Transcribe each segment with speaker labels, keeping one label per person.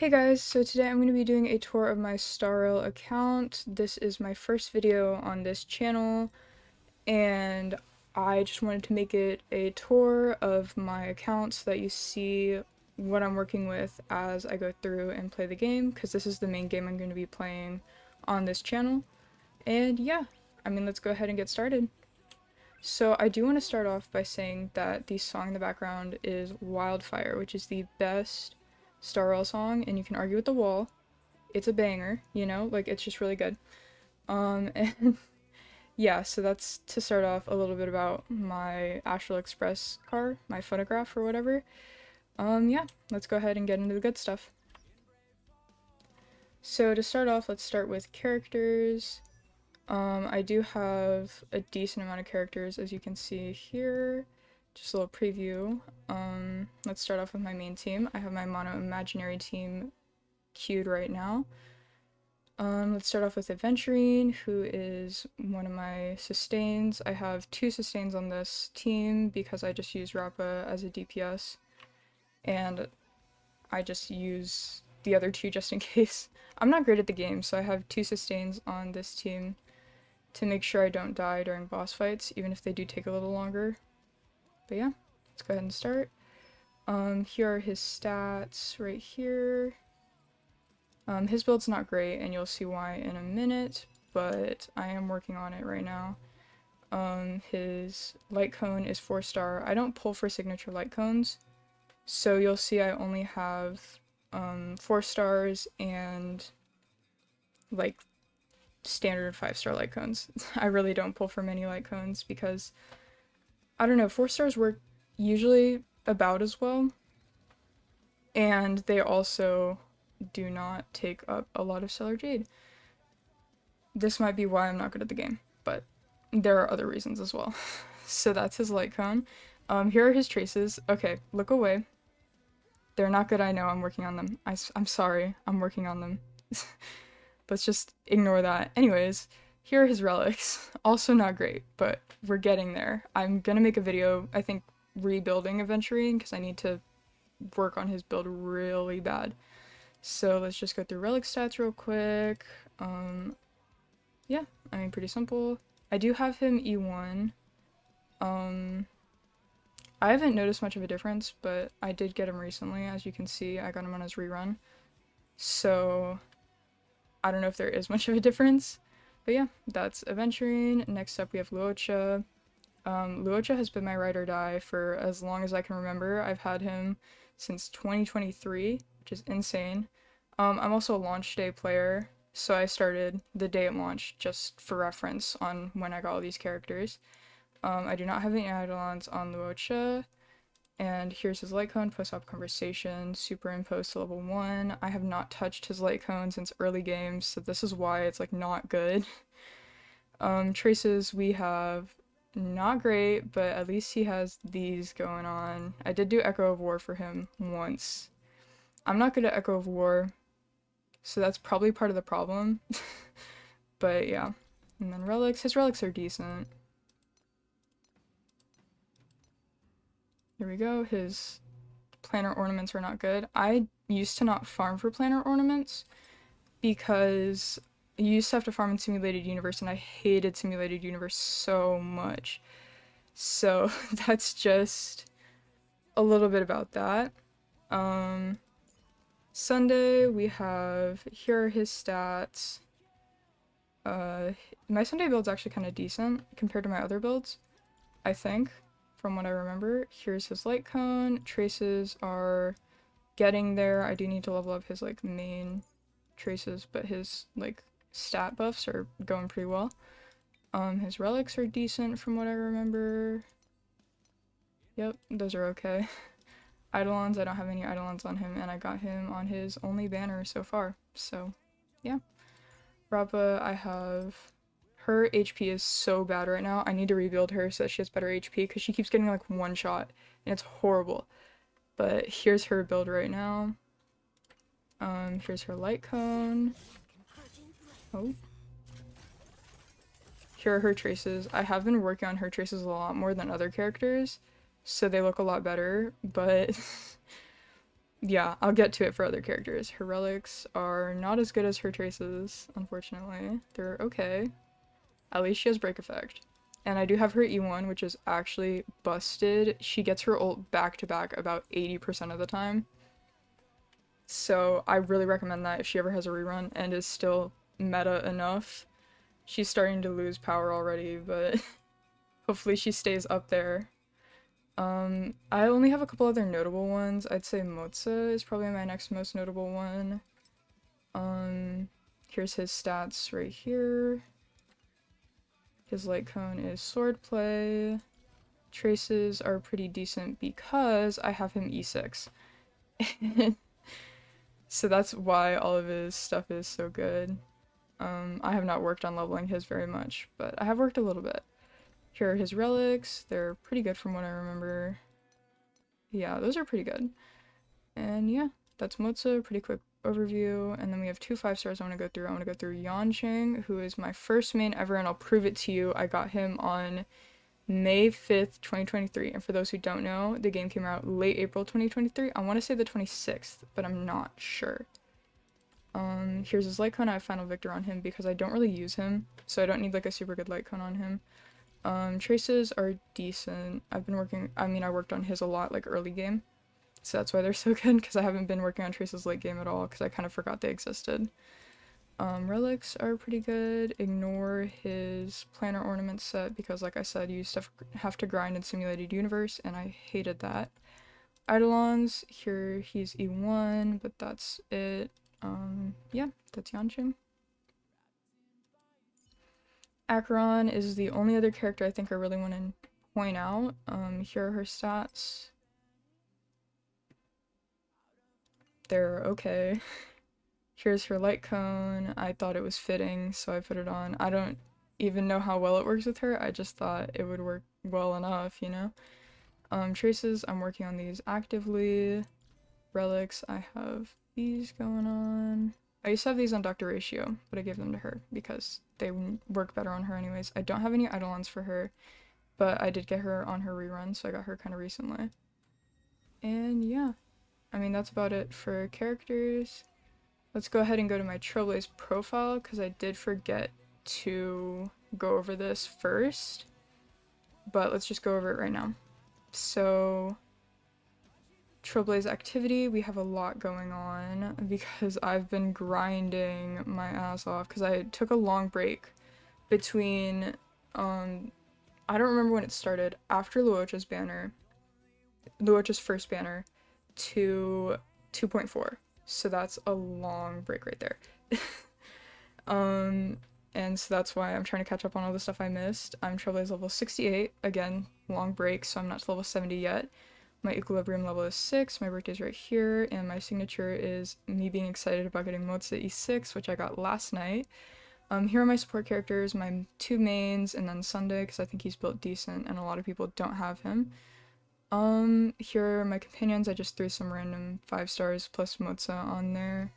Speaker 1: Hey guys, so today I'm going to be doing a tour of my Starrel account. This is my first video on this channel, and I just wanted to make it a tour of my account so that you see what I'm working with as I go through and play the game, because this is the main game I'm going to be playing on this channel. And yeah, let's go ahead and get started. So I do want to start off by saying that the song in the background is Wildfire, which is the best Starrel song, and you can argue with the wall. It's a banger, like it's just really good. And yeah, so that's to start off a little bit about my Astral Express car, my photograph or whatever. Yeah, let's go ahead and get into the good stuff. So to start off, let's start with characters. I do have a decent amount of characters, as you can see here. Just a little preview. Let's start off with my main team. I have my mono imaginary team queued right now. Let's start off with Aventurine, who is one of my sustains. I have 2 sustains on this team because I just use Rappa as a DPS, and I just use the other 2 just in case. I'm not great at the game, so I have 2 sustains on this team to make sure I don't die during boss fights, even if they do take a little longer. But yeah, let's go ahead and start. Here are his stats right here. His build's not great, and you'll see why in a minute, but I am working on it right now. His light cone is 4-star. I don't pull for signature light cones, so you'll see I only have 4 stars and like standard 5-star light cones. I really don't pull for many light cones because, I don't know, 4 stars work usually about as well, and they also do not take up a lot of Stellar Jade. This might be why I'm not good at the game, but there are other reasons as well. So that's his light cone. Here are his traces. Okay, look away. They're not good, I know, I'm working on them. I'm sorry, I'm working on them. Let's just ignore that. Anyways, here are his relics. Also not great, but we're getting there. I'm gonna make a video, I think, rebuilding Aventurine, because I need to work on his build really bad. So let's just go through relic stats real quick. Yeah, pretty simple. I do have him E1. I haven't noticed much of a difference, but I did get him recently. As you can see, I got him on his rerun. So I don't know if there is much of a difference. But yeah, that's Aventurine. Next up we have Luocha. Luocha has been my ride or die for as long as I can remember. I've had him since 2023, which is insane. I'm also a launch day player, so I started the day it launched just for reference on when I got all these characters. I do not have any Eidolons on Luocha, and here's his light cone, post-op conversation, superimpose to level 1. I have not touched his light cone since early games, so this is why it's like not good. Traces we have not great, but at least he has these going on. I did do Echo of War for him once. I'm not good at Echo of War, so that's probably part of the problem. But yeah. And then relics. His relics are decent. Here we go. His planner ornaments are not good. I used to not farm for planner ornaments because you used to have to farm in Simulated Universe, and I hated Simulated Universe so much. So that's just a little bit about that. Sunday, we have, here are his stats. My Sunday build's actually kind of decent compared to my other builds, I think, from what I remember. Here's his light cone. Traces are getting there. I do need to level up his, like, main traces, but his, like, stat buffs are going pretty well. His relics are decent from what I remember. Yep, those are okay. Eidolons, I don't have any Eidolons on him, and I got him on his only banner so far, so yeah. Rappa, I have, her HP is so bad right now. I need to rebuild her so that she has better HP, because she keeps getting like one shot, and it's horrible. But here's her build right now. Here's her light cone. Oh. Here are her traces. I have been working on her traces a lot more than other characters, so they look a lot better, but Yeah, I'll get to it for other characters. Her relics are not as good as her traces, unfortunately. They're okay. At least she has break effect. And I do have her E1, which is actually busted. She gets her ult back to back about 80% of the time. So I really recommend that if she ever has a rerun and is still meta enough. She's starting to lose power already, but hopefully she stays up there. I only have a couple other notable ones. I'd say Moza is probably my next most notable one. Here's his stats right here. His light cone is swordplay. Traces are pretty decent because I have him E6. So that's why all of his stuff is so good. I have not worked on leveling his very much, but I have worked a little bit. Here are his relics. They're pretty good from what I remember. Yeah, those are pretty good. And yeah, that's Moza, pretty quick overview. And then we have two 5-stars I want to go through. I want to go through Yanqing, who is my first main ever, and I'll prove it to you. I got him on May 5th, 2023. And for those who don't know, the game came out late April 2023. I want to say the 26th, but I'm not sure. Here's his light cone. I have Final Victor on him because I don't really use him, so I don't need like a super good light cone on him. Traces are decent. I worked on his a lot like early game, so that's why they're so good, because I haven't been working on Traces late game at all because I kind of forgot they existed. Relics are pretty good. Ignore his planner ornament set because, like I said, you have to grind in Simulated Universe, and I hated that. Eidolons, here he's E1, but that's it. Yeah, that's Yanqing. Acheron is the only other character I think I really want to point out. Here are her stats. They're okay. Here's her light cone. I thought it was fitting, so I put it on. I don't even know how well it works with her. I just thought it would work well enough, you know? Traces, I'm working on these actively. Relics, I have these going on. I used to have these on Dr. Ratio, but I gave them to her because they work better on her anyways. I don't have any Eidolons for her, but I did get her on her rerun, so I got her kind of recently. And yeah, I mean, that's about it for characters. Let's go ahead and go to my Trailblaze profile, because I did forget to go over this first, but let's just go over it right now. So, Trailblaze activity, we have a lot going on because I've been grinding my ass off because I took a long break between, I don't remember when it started, after Luocha's first banner, to 2.4. So that's a long break right there. And so that's why I'm trying to catch up on all the stuff I missed. I'm Trailblaze level 68, again, long break, so I'm not to level 70 yet. My equilibrium level is 6, my birthday's right here, and my signature is me being excited about getting Moza E6, which I got last night. Here are my support characters, my two mains, and then Sunday, because I think he's built decent, and a lot of people don't have him. Here are my companions. I just threw some random 5-stars plus Moza on there.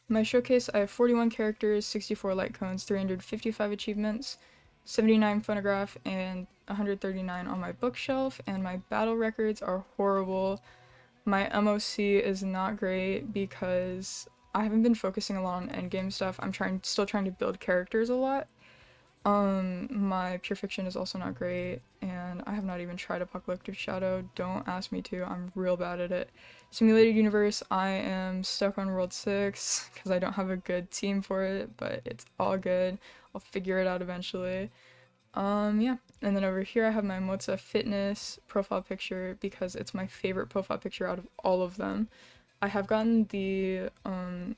Speaker 1: My showcase, I have 41 characters, 64 light cones, 355 achievements, 79 phonograph, and 139 on my bookshelf, and my battle records are horrible. My MOC is not great because I haven't been focusing a lot on endgame stuff. I'm still trying to build characters a lot. My pure fiction is also not great, and I have not even tried Apocalyptic Shadow. Don't ask me to, I'm real bad at it. Simulated Universe, I am stuck on World 6, because I don't have a good team for it, but it's all good. I'll figure it out eventually. Yeah. And then over here I have my Moza Fitness profile picture, because it's my favorite profile picture out of all of them. I have gotten the,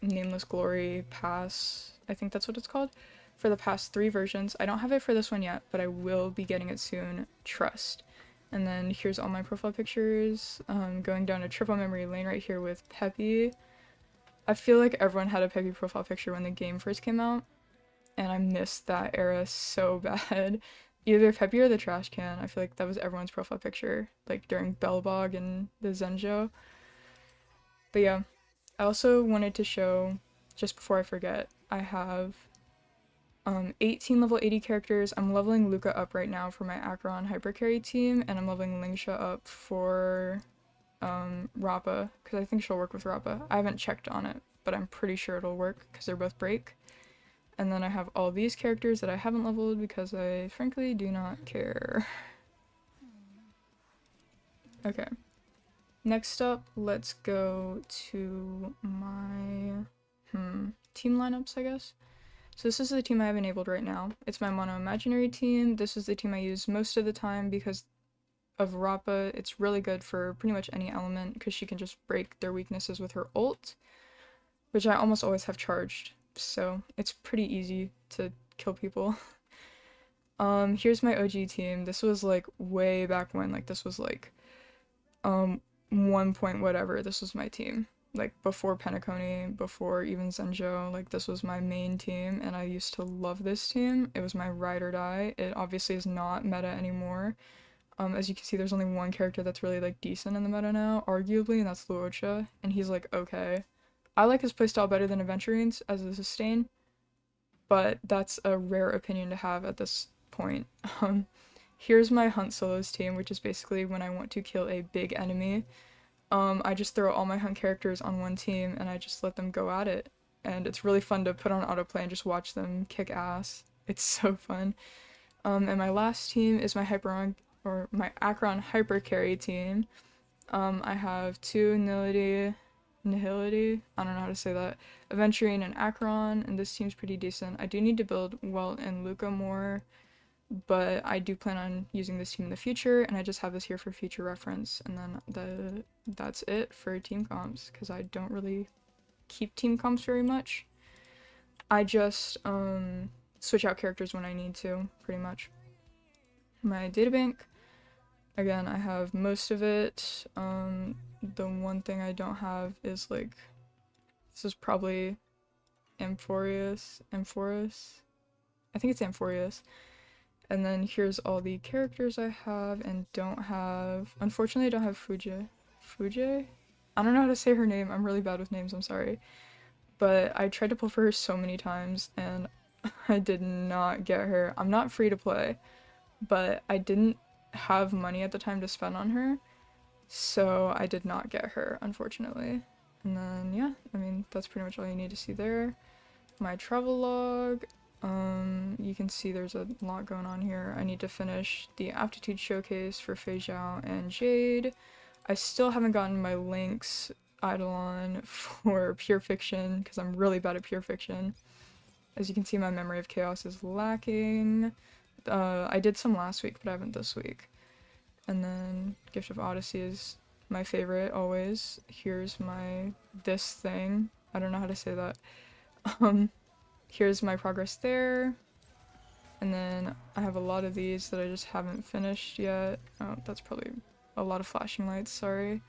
Speaker 1: Nameless Glory pass, I think that's what it's called, for the past 3 versions. I don't have it for this one yet, but I will be getting it soon. Trust. And then here's all my profile pictures. Going down a triple memory lane right here with Peppy. I feel like everyone had a Peppy profile picture when the game first came out, and I missed that era so bad. Either Peppy or the trash can. I feel like that was everyone's profile picture, like during Bellbog and the Zenjo. But yeah, I also wanted to show, just before I forget, I have 18 level 80 characters. I'm leveling Luca up right now for my Acheron Hypercarry team, and I'm leveling Lingsha up for Rappa, because I think she'll work with Rappa. I haven't checked on it, but I'm pretty sure it'll work because they're both break. And then I have all these characters that I haven't leveled because I frankly do not care. Okay. Next up, let's go to my team lineups, I guess. So this is the team I have enabled right now. It's my mono imaginary team. This is the team I use most of the time because of Rappa. It's really good for pretty much any element because she can just break their weaknesses with her ult, which I almost always have charged. So it's pretty easy to kill people. Here's my OG team. This was like way back when, like this was like 1 point whatever. This was my team. Like before Penacony, before even Zenjo, like this was my main team and I used to love this team. It was my ride or die. It obviously is not meta anymore. As you can see, there's only one character that's really like decent in the meta now, arguably, and that's Luocha, and he's like okay. I like his playstyle better than Aventurines as a sustain, but that's a rare opinion to have at this point. Here's my Hunt Solos team, which is basically when I want to kill a big enemy. I just throw all my Hunt characters on one team and I just let them go at it. And it's really fun to put on autoplay and just watch them kick ass. It's so fun. And my last team is my my Akron Hyper Carry team. I have two Nihility, I don't know how to say that, Aventurine and Akron, and this team's pretty decent. I do need to build Welt and Luca more, but I do plan on using this team in the future, and I just have this here for future reference, and then that's it for team comps, because I don't really keep team comps very much. I just switch out characters when I need to, pretty much. My databank, again, I have most of it. The one thing I don't have is like, this is probably Amphorus. I think it's Amphorus. And then here's all the characters I have and don't have. Unfortunately, I don't have Fuji. I don't know how to say her name. I'm really bad with names, I'm sorry. But I tried to pull for her so many times and I did not get her. I'm not free to play, but I didn't have money at the time to spend on her, so I did not get her, unfortunately. And then, yeah, I mean, that's pretty much all you need to see there. My travel log, you can see there's a lot going on here. I need to finish the aptitude showcase for Fei Zhao and Jade. I still haven't gotten my Lynx Eidolon for Pure Fiction, because I'm really bad at Pure Fiction. As you can see, my Memory of Chaos is lacking. I did some last week, but I haven't this week. And then Gift of Odyssey is my favorite, always. Here's this thing. I don't know how to say that. Here's my progress there. And then I have a lot of these that I just haven't finished yet. Oh, that's probably a lot of flashing lights, sorry.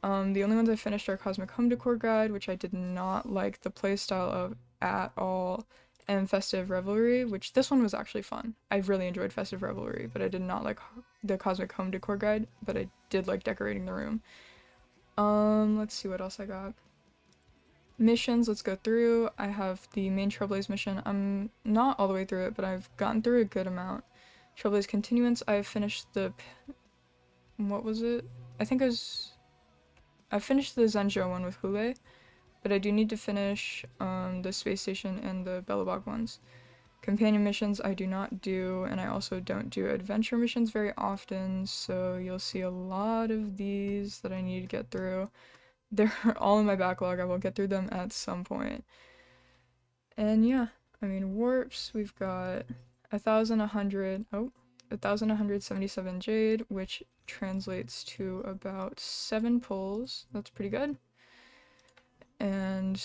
Speaker 1: The only ones I finished are Cosmic Home Decor Guide, which I did not like the playstyle of at all, and Festive Revelry, which this one was actually fun. I really enjoyed Festive Revelry, but I did not like the Cosmic Home Decor Guide, but I did like decorating the room. Let's see what else I got. Missions, let's go through. I have the main Trailblaze mission. I'm not all the way through it, but I've gotten through a good amount. Trailblaze Continuance, I've finished what was it? I finished the Zenjo one with Hule, but I do need to finish the space station and the Belobog ones. Companion missions I do not do, and I also don't do adventure missions very often, so you'll see a lot of these that I need to get through. They're all in my backlog. I will get through them at some point. And yeah, I mean, warps, we've got 1,177 jade, which translates to about 7 pulls. That's pretty good. And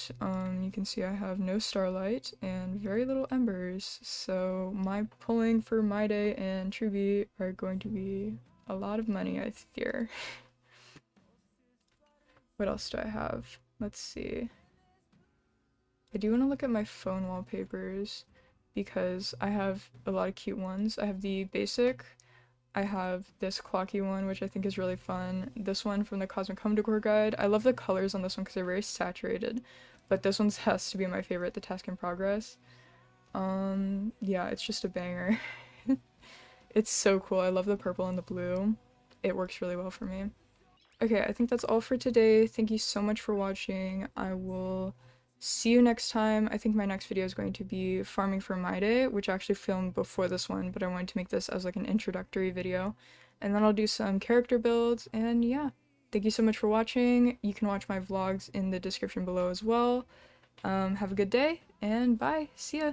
Speaker 1: you can see I have no starlight and very little embers, so my pulling for My Day and Truby are going to be a lot of money, I fear. What else do I have? Let's see. I do want to look at my phone wallpapers because I have a lot of cute ones. I have the basic. I have this clocky one, which I think is really fun. This one from the Cosmic Home Decor Guide. I love the colors on this one because they're very saturated, but this one has to be my favorite, the Task in Progress. Yeah, it's just a banger. It's so cool. I love the purple and the blue. It works really well for me. Okay, I think that's all for today. Thank you so much for watching. I will see you next time. I think my next video is going to be farming for my day, which I actually filmed before this one, but I wanted to make this as like an introductory video. And then I'll do some character builds, and yeah. Thank you so much for watching. You can watch my vlogs in the description below as well. Have a good day, and bye. See ya.